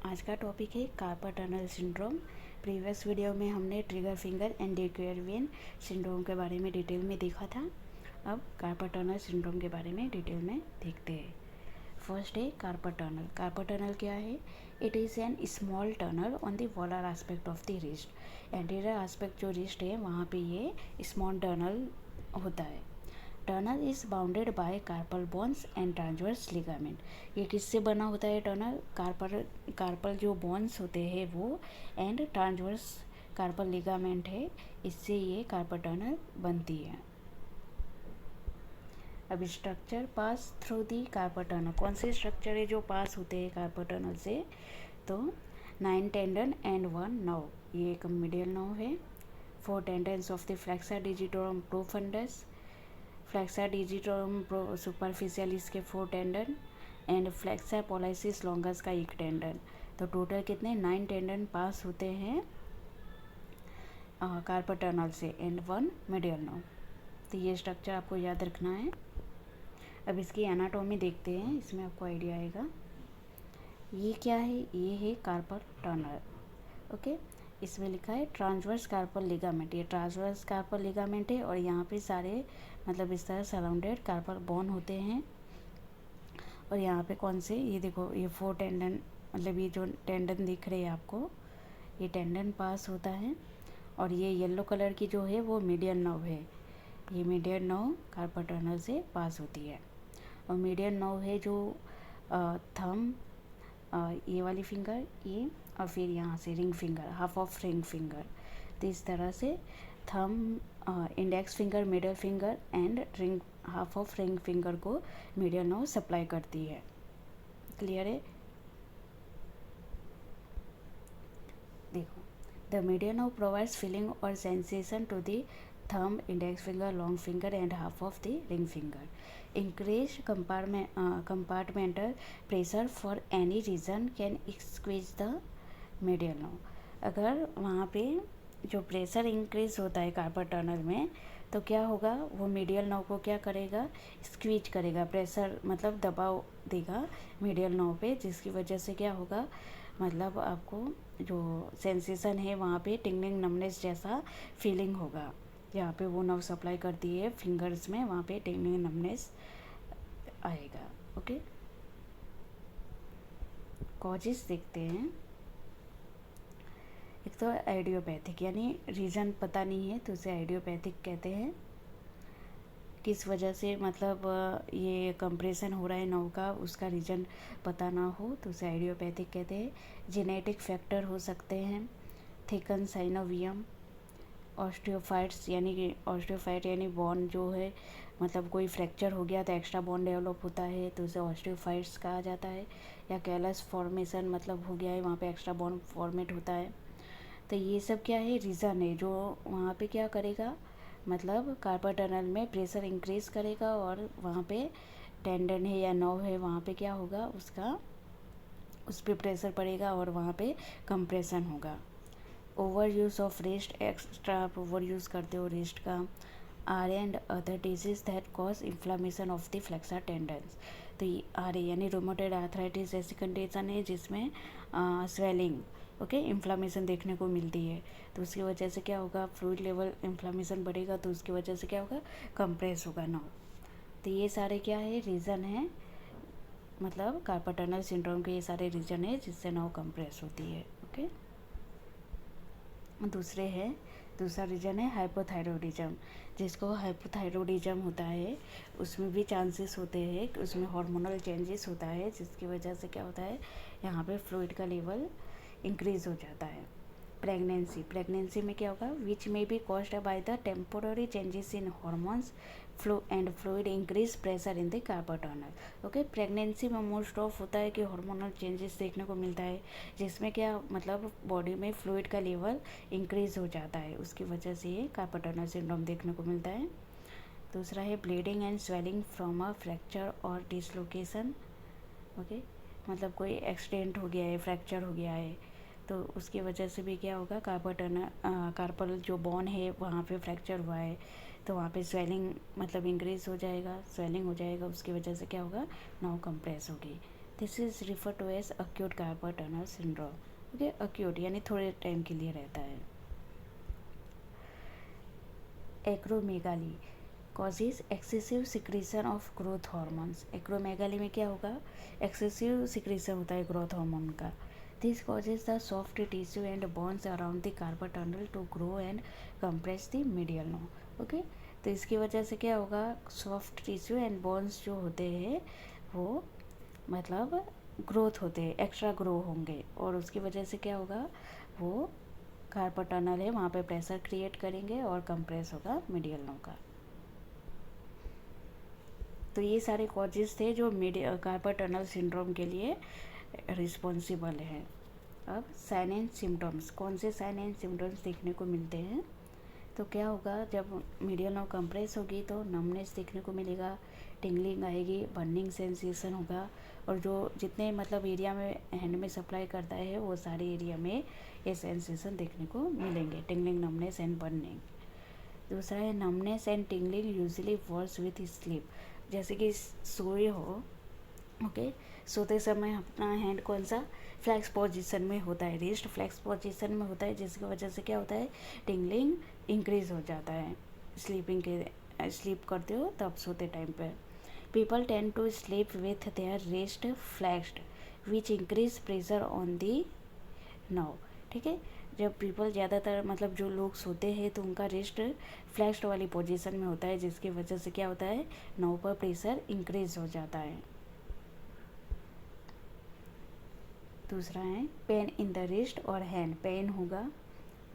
आज का टॉपिक है carpel tunnel syndrome. Previous video में हमने ट्रिगर फिंगर एंड डेक्वेरियन सिंड्रोम के बारे में डिटेल में देखा था। अब कार्पल टनल सिंड्रोम के बारे में डिटेल में देखते हैं। फर्स्ट है कार्पल टनल। कार्पल टनल क्या है? It is an small tunnel on the Waller aspect of the wrist. Anterior aspect जो रिस्ट है वहाँ पे ये स्मॉल टनल होता है। Tunnel is bounded by carpal bones and transverse ligament. ये किससे बना होता है टनल? कार्पल जो बोन्स होते हैं वो एंड ट्रांसवर्स कार्पल लिगामेंट है, इससे ये कार्पल टनल बनती है। अब structure pass through the carpal tunnel. कौन से स्ट्रक्चर है जो पास होते हैं कार्पल टनल से? तो 9 टेंडन एंड 1 नर्व। ये एक मीडियल नर्व है। 4 tendons of the flexor digitorum profundus, flexor digitorum superficialis के 4 tendon and flexor pollicis longus का 1 टेंडन। तो टोटल कितने 9 टेंडन पास होते हैं कार्पल टनल से एंड 1 मीडियल नर्व। तो ये स्ट्रक्चर आपको याद रखना है। अब इसकी एनाटॉमी देखते हैं, इसमें आपको आइडिया आएगा। ये क्या है? ये है कार्पल टनल। ओके, इसमें लिखा है ट्रांसवर्स कार्पल लिगामेंट। ये ट्रांसवर्स कार्पल लिगामेंट है और यहाँ पे सारे मतलब इस तरह सराउंडेड कार्पल बोन होते हैं। और यहाँ पे कौन से, ये देखो ये 4 टेंडन, मतलब ये जो टेंडन दिख रहे हैं आपको, ये टेंडन पास होता है। और ये येलो कलर की जो है वो मीडियन नर्व है। ये मीडियन नर्व कार्पल टनल से पास होती है। और मीडियन नर्व है जो थंब, ये वाली फिंगर, ये, और फिर यहाँ से ring finger, half of ring finger. तो इस तरह से thumb, index finger, middle finger and ring, half of ring finger को मीडियल नर्व सप्लाई करती है। क्लियर है? देखो, the medial nerve provides feeling और sensation to the thumb, index finger, long finger and half of the ring finger. Increase compartmental pressure for any region can squeeze the medial nerve. अगर वहाँ पे जो pressure increase होता है carpal tunnel में, तो क्या होगा, वो मीडियल नर्व को क्या करेगा? स्क्वीज करेगा। प्रेशर मतलब दबाव देगा मीडियल नर्व पे, जिसकी वजह से क्या होगा, मतलब आपको जो सेंसेशन है वहाँ पे टिंगलिंग नमनेस जैसा फीलिंग होगा। जहाँ पे वो नर्व सप्लाई करती है फिंगर्स में, वहाँ पे टिंगलिंग नमनेस आएगा। ओके, कॉजेस देखते हैं। एक तो आइडियोपैथिक, यानी रीज़न पता नहीं है तो उसे आइडियोपैथिक कहते हैं। किस वजह से मतलब ये कंप्रेशन हो रहा है नर्व का, उसका रीज़न पता ना हो तो उसे आइडियोपैथिक कहते हैं। जेनेटिक फैक्टर हो सकते हैं। थिकन साइनोवियम, ऑस्टियोफाइट्स, यानी कि ऑस्टियोफाइट यानी बोन जो है, मतलब कोई फ्रैक्चर हो गया तो एक्स्ट्रा बोन डेवलप होता है तो उसे ऑस्टियोफाइट्स कहा जाता है। या कैलस फॉर्मेशन, मतलब हो गया है वहाँ पे एक्स्ट्रा बोन फॉर्मेट होता है। तो ये सब क्या है, रीज़न है जो वहाँ पे क्या करेगा, मतलब कार्पल टनल में प्रेशर इंक्रीज करेगा और वहाँ पे टेंडन है या नर्व है वहाँ पे क्या होगा, उसका उस पर प्रेशर पड़ेगा और वहाँ पे कंप्रेशन होगा। Over use of rest, extra आप ओवर यूज़ करते हो रेस्ट का। R and other disease that cause inflammation of the flexor tendons. तो ये आर यानी रोमेटॉइड आर्थराइटिस ऐसी कंडीशन है जिसमें स्वेलिंग, ओके, इन्फ्लामेशन देखने को मिलती है। तो उसकी वजह से क्या होगा, फ्लूइड लेवल इन्फ्लामेशन बढ़ेगा तो उसकी वजह से क्या होगा, कंप्रेस होगा नर्व। तो ये सारे क्या है, रीज़न है, मतलब कार्पल टनल सिंड्रोम के ये सारे रीज़न है जिससे नर्व कंप्रेस होती है। ओके, दूसरा रीजन है हाइपोथायरॉयडिज्म। जिसको हाइपोथायरॉयडिज्म होता है उसमें भी चांसेस होते हैं कि उसमें हार्मोनल चेंजेस होता है, जिसकी वजह से क्या होता है, यहाँ पे फ्लूइड का लेवल इंक्रीज हो जाता है। प्रेगनेंसी में क्या होगा, विच में B caused by the temporary changes in hormones flow and fluid increase pressure in the carpal tunnel. Okay, pregnancy में मोस्ट ऑफ होता है कि हार्मोनल चेंजेस देखने को मिलता है, जिसमें क्या मतलब बॉडी में फ्लूइड का लेवल इंक्रीज हो जाता है, उसकी वजह से ये कार्पल टनल सिंड्रोम देखने को मिलता है। दूसरा है bleeding and swelling from a fracture और डिसलोकेशन। ओके, मतलब कोई एक्सीडेंट हो गया है, फ्रैक्चर हो गया है, तो उसकी वजह से भी क्या होगा, कार्पल जो बोन है वहाँ पे फ्रैक्चर हुआ है तो वहाँ पे स्वेलिंग मतलब इंक्रीज हो जाएगा, स्वेलिंग हो जाएगा, उसकी वजह से क्या होगा, नर्व कंप्रेस होगी। This is refer to as acute carpal tunnel syndrome. Okay, acute यानी थोड़े टाइम के लिए रहता है। Acromegaly causes excessive secretion of growth hormones. Acromegaly में क्या होगा, एक्सेसिव सिक्रीशन होता है ग्रोथ हार्मोन का। This causes the soft tissue and bones around the carpal tunnel to grow and compress the medial nerve. Okay, तो इसकी वजह से क्या होगा, सॉफ्ट टिश्यू एंड बोन्स जो होते हैं वो मतलब ग्रोथ होते हैं, एक्स्ट्रा ग्रो होंगे, और उसकी वजह से क्या होगा, वो कार्पल टनल है वहाँ पे प्रेशर क्रिएट करेंगे और कंप्रेस होगा मीडियल नर्व का। तो ये सारे कॉजेज थे जो कार्पल टनल सिंड्रोम के लिए रिस्पॉन्सिबल हैं। अब साइन एंड सिम्टम्स, कौन से साइन एंड सिम्टम्स देखने को मिलते हैं, तो क्या होगा, जब मीडियल नर्व कंप्रेस होगी तो नमनेस देखने को मिलेगा, टिंगलिंग आएगी, बर्निंग सेंसेशन होगा, और जो जितने मतलब एरिया में हैंड में सप्लाई करता है वो सारे एरिया में ये सेंसेशन देखने को मिलेंगे, टिंगलिंग, नमनेस एंड बर्निंग। दूसरा है numbness and tingling usually worse with sleep. जैसे कि सोए हो, ओके, सोते समय अपना हैंड कौन सा फ्लैक्स पोजीशन में होता है, रेस्ट फ्लैक्स पोजीशन में होता है, जिसकी वजह से क्या होता है, टिंगलिंग इंक्रीज हो जाता है स्लीप करते हो तब सोते टाइम पे। People tend to sleep with their wrist flexed which increase pressure on the nerve. ठीक है, जब पीपल ज़्यादातर मतलब जो लोग सोते हैं तो उनका रेस्ट फ्लैक्स्ड वाली पोजीशन में होता है, जिसकी वजह से क्या होता है, नर्व पर प्रेशर इंक्रीज हो जाता है। दूसरा है पेन इन द रिस्ट और हैंड, पेन होगा।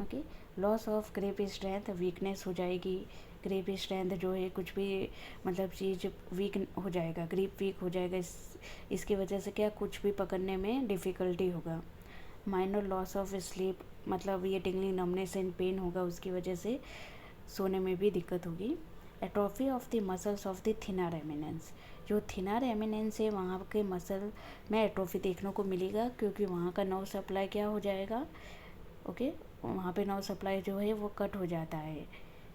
Okay, loss of grip strength, weakness हो जाएगी, ग्रिप स्ट्रेंथ जो है कुछ भी मतलब चीज़ वीक हो जाएगा, ग्रिप वीक हो जाएगा, इसकी वजह से क्या कुछ भी पकड़ने में डिफ़िकल्टी होगा। माइनर लॉस ऑफ स्लीप, मतलब ये टिंगलिंग, नमनेस एंड पेन होगा, उसकी वजह से सोने में भी दिक्कत होगी। Atrophy of the muscles of the thinner eminence, जो थिनर एमिनेंस है वहाँ के मसल में एट्रोफी देखने को मिलेगा, क्योंकि वहाँ का नर्व सप्लाई क्या हो जाएगा, ओके, वहाँ पे नर्व सप्लाई जो है वो कट हो जाता है।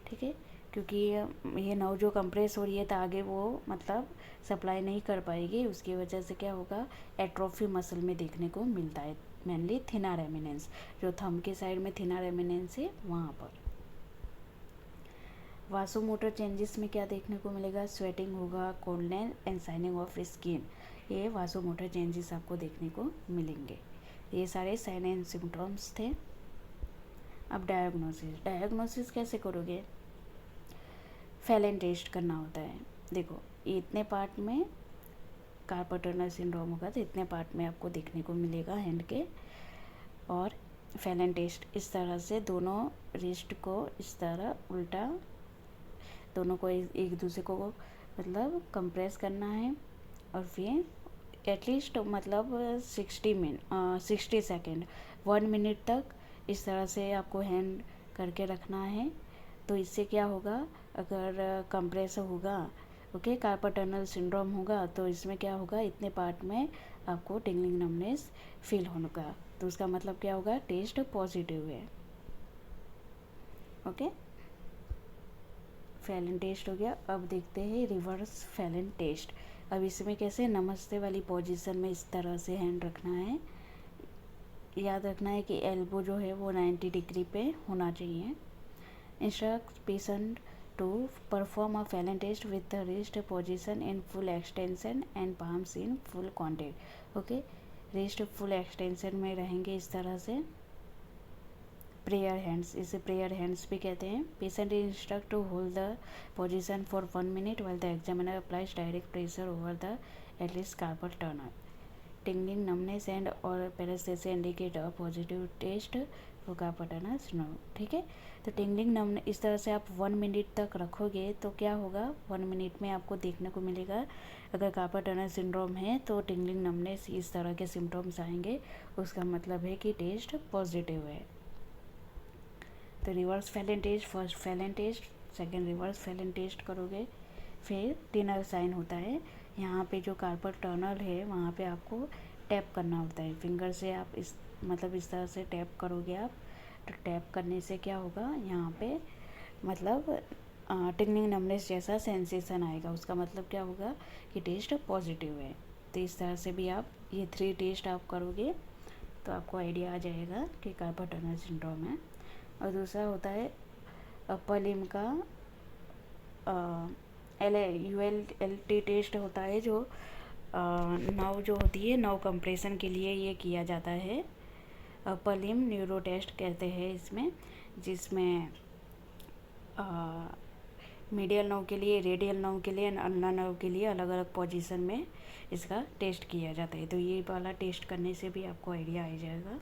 ठीक है, क्योंकि ये नर्व जो कंप्रेस हो रही है तो आगे वो मतलब सप्लाई नहीं कर पाएगी, उसकी वजह से क्या होगा, एट्रोफी मसल में देखने को मिलता है, मेनली थिनर एमिनेंस, जो थंब के साइड में थिनर एमिनेंस है वहाँ पर। वासोमोटर चेंजेस में क्या देखने को मिलेगा, स्वेटिंग होगा, coldness and shining of skin, ये वासोमोटर चेंजेस आपको देखने को मिलेंगे। ये सारे साइन एंड सिम्टम्स थे। अब डायग्नोसिस कैसे करोगे, फैलन टेस्ट करना होता है। देखो, इतने पार्ट में कार्पल टनल सिंड्रोम होगा तो इतने पार्ट में आपको देखने को मिलेगा हैंड के, और फैलन टेस्ट इस तरह से दोनों रिस्ट को इस तरह उल्टा, दोनों को एक दूसरे को मतलब कंप्रेस करना है, और फिर एटलीस्ट मतलब 60 सेकेंड 1 मिनट तक इस तरह से आपको हैंड करके रखना है। तो इससे क्या होगा, अगर कंप्रेस होगा, ओके, कार्पल टनल सिंड्रोम होगा, तो इसमें क्या होगा, इतने पार्ट में आपको टिंगलिंग, नमनेस फील होगा, तो उसका मतलब क्या होगा, टेस्ट पॉजिटिव है। ओके, फैलन टेस्ट हो गया। अब देखते हैं रिवर्स फैलन टेस्ट। अब इसमें कैसे, नमस्ते वाली पोजीशन में इस तरह से हैंड रखना है, याद रखना है कि एल्बो जो है वो 90 डिग्री पे होना चाहिए। Instruct patient to perform a Phalen test with the wrist position in full extension and palms in full contact. Okay, wrist full extension में रहेंगे इस तरह से। प्रेयर हैंड्स, इसे प्रेयर हैंड्स भी कहते हैं। Patient is instruct to hold the position for 1 minute while the examiner applies direct pressure over the at least carpal tunnel. Tingling, numbness and और paresthesia indicate a positive test for carpel tunnel syndrome. ठीक है, तो tingling, numbness इस तरह से आप 1 minute तक रखोगे तो क्या होगा, 1 मिनट में आपको देखने को मिलेगा, अगर कार्पल टनल सिंड्रोम है तो टिंगलिंग, नमनेस इस तरह के सिम्टम्स आएंगे, उसका मतलब है कि टेस्ट पॉजिटिव है। तो reverse Phalen test, first Phalen test, second reverse Phalen test करोगे। फिर टिनर साइन होता है, यहाँ पे जो कार्पल टनल है वहाँ पे आपको टैप करना होता है, फिंगर से आप इस मतलब इस तरह से टैप करोगे आप, तो टैप करने से क्या होगा, यहाँ पे मतलब टिंगलिंग, नमनेस जैसा सेंसेशन आएगा, उसका मतलब क्या होगा कि टेस्ट पॉजिटिव है। तो इस तरह से भी आप ये 3 टेस्ट आप करोगे तो आपको आइडिया आ जाएगा कि कार्पल टनल सिंड्रोम है। और दूसरा होता है अपर लिम्ब का ULT टेस्ट होता है, जो नर्व जो होती है नर्व कंप्रेशन के लिए ये किया जाता है। अपर लिम्ब न्यूरो टेस्ट कहते हैं इसमें, जिसमें मीडियल नर्व के लिए, रेडियल नर्व के लिए, अल्ना नर्व के लिए अलग अलग पोजीशन में इसका टेस्ट किया जाता है। तो ये वाला टेस्ट करने से भी आपको आइडिया आ जाएगा।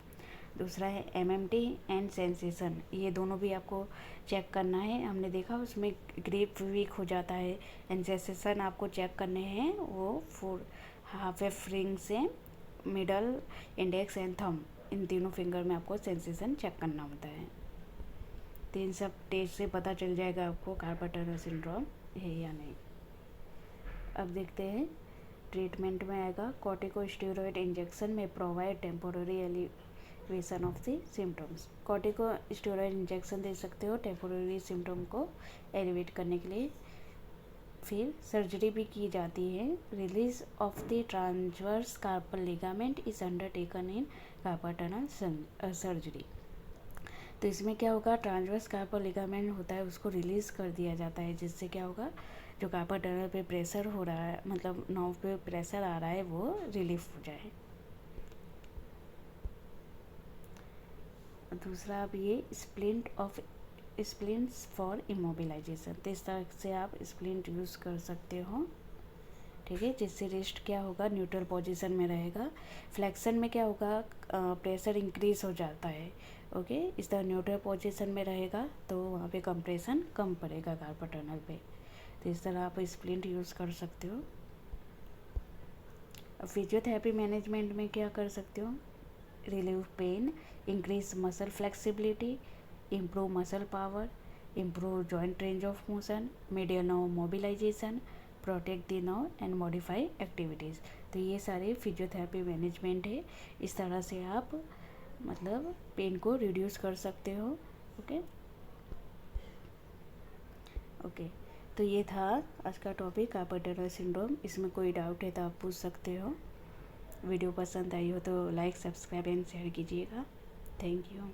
दूसरा है MMT एंड सेंसेशन, ये दोनों भी आपको चेक करना है। हमने देखा उसमें ग्रिप वीक हो जाता है। एंड सेंसेशन आपको चेक करने हैं, वो 4 हाफ एफ रिंग से मिडल, इंडेक्स एंड थंब, इन तीनों फिंगर में आपको सेंसेशन चेक करना होता है। तो इन सब टेस्ट से पता चल जाएगा आपको कार्पल टनल सिंड्रोम है या नहीं। अब देखते हैं ट्रीटमेंट में आएगा कॉर्टिकोस्टेरॉइड इंजेक्शन में provide temporary alleviation of the symptoms. Corticosteroid injection दे सकते हो टेम्पोररी सिम्टम को एलिवेट करने के लिए। फिर सर्जरी भी की जाती है। Release of the transverse carpal ligament is undertaken in carpal tunnel surgery. तो इसमें क्या होगा, ट्रांसवर्स कार्पल लिगामेंट होता है उसको रिलीज़ कर दिया जाता है, जिससे क्या होगा, जो कार्पल टनल पे प्रेशर हो रहा है, मतलब नर्व पे प्रेशर आ रहा है, वो रिलीफ हो जाए। दूसरा अब ये स्प्लिंट्स फॉर इमोबिलाइजेशन, तो इस तरह से आप स्प्लिंट यूज़ कर सकते हो, ठीक है, जिससे रिस्ट क्या होगा, न्यूट्रल पोजीशन में रहेगा। फ्लेक्शन में क्या होगा, प्रेशर इंक्रीज हो जाता है, ओके। इस तरह न्यूट्रल पोजीशन में रहेगा तो वहाँ पे कंप्रेशन कम पड़ेगा कार्पल टनल पे। तो इस तरह आप स्प्लिंट यूज़ कर सकते हो। फिजियोथेरेपी मैनेजमेंट में क्या कर सकते हो, relieve pain, increase muscle flexibility, improve muscle power, improve joint range of motion, medial nerve mobilization, protect the nerve and modify activities. तो ये सारे फिजियोथेरेपी मैनेजमेंट है। इस तरह से आप मतलब पेन को रिड्यूस कर सकते हो, ओके। तो ये था आज का टॉपिक कार्पल टनल सिंड्रोम। इसमें कोई डाउट है तो आप पूछ सकते हो। वीडियो पसंद आई हो तो लाइक, सब्सक्राइब एंड शेयर कीजिएगा। Thank you.